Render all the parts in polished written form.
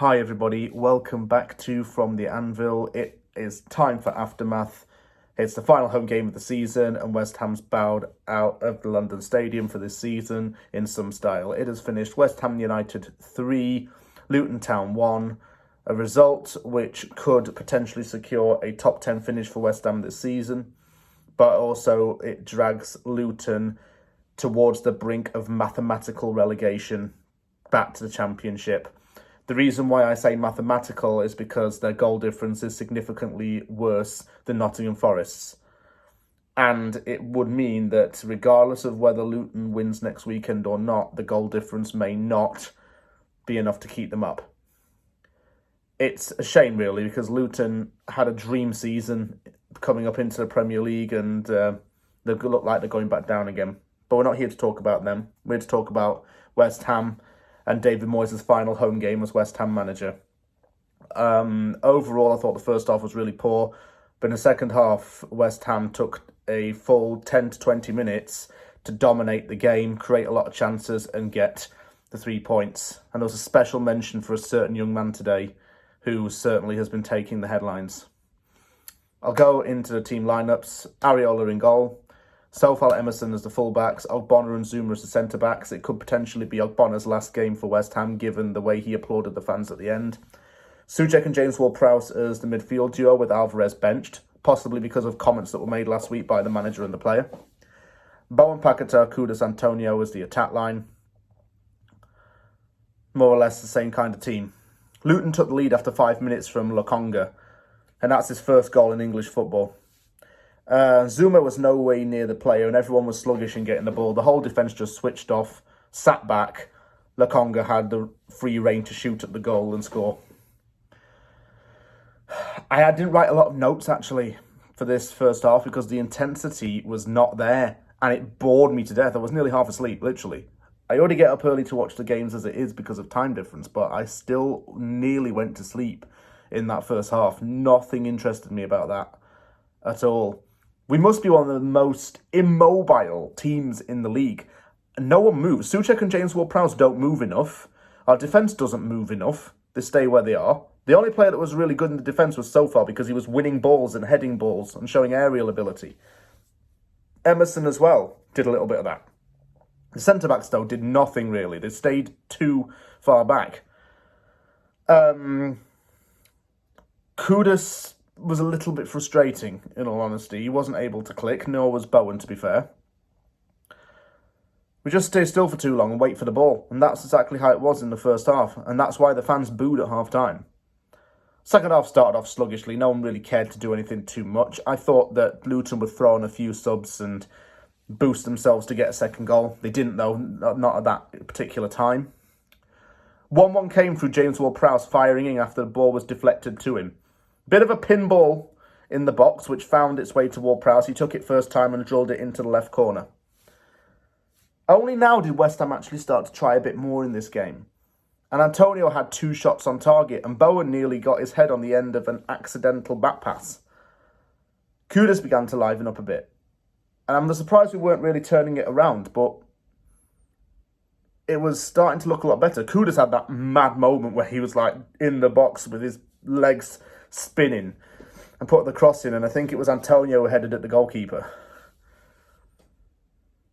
Hi everybody, welcome back to From the Anvil. It is time for Aftermath. It's the final home game of the season and West Ham's bowed out of the London Stadium for this season in some style. It has finished West Ham United 3, Luton Town 1, a result which could potentially secure a top 10 finish for West Ham this season, but also it drags Luton towards the brink of mathematical relegation back to the Championship. The reason why I say mathematical is because their goal difference is significantly worse than Nottingham Forest's. And it would mean that regardless of whether Luton wins next weekend or not, the goal difference may not be enough to keep them up. It's a shame, really, because Luton had a dream season coming up into the Premier League and they look like they're going back down again. But we're not here to talk about them. We're here to talk about West Ham and David Moyes' final home game as West Ham manager. Overall, I thought the first half was really poor, but in the second half, West Ham took a full 10 to 20 minutes to dominate the game, create a lot of chances, and get the 3 points. And there was a special mention for a certain young man today who certainly has been taking the headlines. I'll go into the team lineups. Areola in goal. Sofal, Emerson as the fullbacks, Ogbonna and Zuma as the centre-backs. It could potentially be Ogbonna's last game for West Ham, given the way he applauded the fans at the end. Souček and James Ward-Prowse as the midfield duo, with Alvarez benched, possibly because of comments that were made last week by the manager and the player. Bowen, Paquetá, Kudus, Antonio as the attack line. More or less the same kind of team. Luton took the lead after 5 minutes from Lokonga, and that's his first goal in English football. Zuma was no way near the player and everyone was sluggish in getting the ball. The whole defence just switched off, sat back. Lokonga had the free rein to shoot at the goal and score. I didn't write a lot of notes, actually, for this first half because the intensity was not there and it bored me to death. I was nearly half asleep, literally. I already get up early to watch the games as it is because of time difference, but I still nearly went to sleep in that first half. Nothing interested me about that at all. We must be one of the most immobile teams in the league. No one moves. Souček and James Ward-Prowse don't move enough. Our defence doesn't move enough. They stay where they are. The only player that was really good in the defence was Sofal because he was winning balls and heading balls and showing aerial ability. Emerson as well did a little bit of that. The centre-backs, though, did nothing really. They stayed too far back. Kudus was a little bit frustrating, in all honesty. He wasn't able to click, nor was Bowen, to be fair. We just stay still for too long and wait for the ball, and that's exactly how it was in the first half, and that's why the fans booed at half-time. Second half started off sluggishly. No one really cared to do anything too much. I thought that Luton would throw in a few subs and boost themselves to get a second goal. They didn't, though, not at that particular time. 1-1 came through James Ward-Prowse firing in after the ball was deflected to him. Bit of a pinball in the box, which found its way to Ward-Prowse. He took it first time and drilled it into the left corner. Only now did West Ham actually start to try a bit more in this game. And Antonio had 2 shots on target, and Bowen nearly got his head on the end of an accidental back pass. Kudus began to liven up a bit. And I'm surprised we weren't really turning it around, but it was starting to look a lot better. Kudus had that mad moment where he was like in the box with his legs spinning and put the cross in, and I think it was Antonio who headed at the goalkeeper.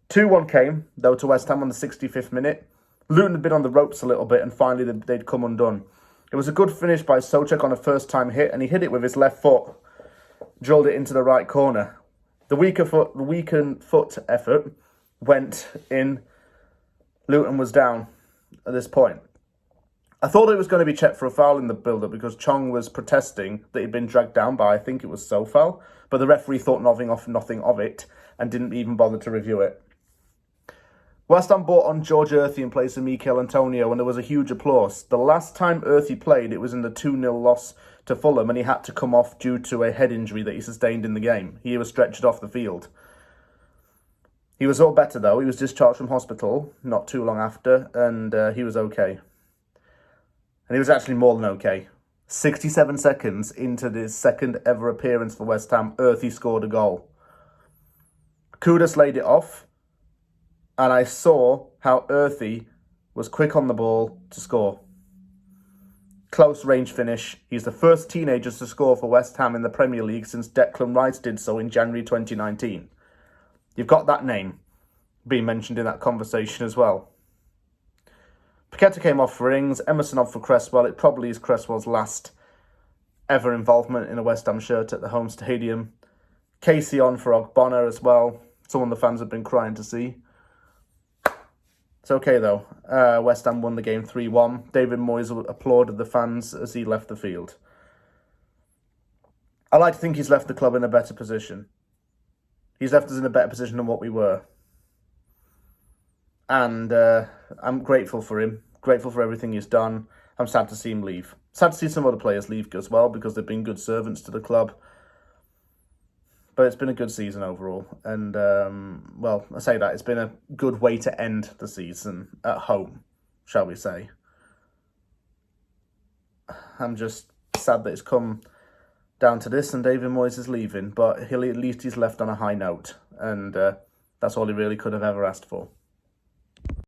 2-1 came, though, to West Ham on the 65th minute. Luton had been on the ropes a little bit, and finally they'd come undone. It was a good finish by Souček on a first-time hit, and he hit it with his left foot, drilled it into the right corner. The weakened foot effort went in. Luton was down at this point. I thought it was going to be checked for a foul in the build-up because Chong was protesting that he'd been dragged down by, I think it was Sofal, but the referee thought nothing of it and didn't even bother to review it. West Ham brought on George Earthy in place of Mikel Antonio, and there was a huge applause. The last time Earthy played, it was in the 2-0 loss to Fulham, and he had to come off due to a head injury that he sustained in the game. He was stretchered off the field. He was all better, though. He was discharged from hospital not too long after, and he was okay. And he was actually more than okay. 67 seconds into his second ever appearance for West Ham, Earthy scored a goal. Kudus laid it off, and I saw how Earthy was quick on the ball to score. Close range finish. He's the first teenager to score for West Ham in the Premier League since Declan Rice did so in January 2019. You've got that name being mentioned in that conversation as well. Paqueta came off for Ings, Emerson on for Cresswell. It probably is Cresswell's last ever involvement in a West Ham shirt at the home stadium. Casey on for Ogbonna as well. Someone the fans have been crying to see. It's okay though. West Ham won the game 3-1. David Moyes applauded the fans as he left the field. I like to think he's left the club in a better position. He's left us in a better position than what we were. And I'm grateful for him. Grateful for everything he's done. I'm sad to see him leave. Sad to see some other players leave as well because they've been good servants to the club. But it's been a good season overall. And, well, I say that. It's been a good way to end the season at home, shall we say. I'm just sad that it's come down to this and David Moyes is leaving. But at least he's left on a high note. And that's all he really could have ever asked for.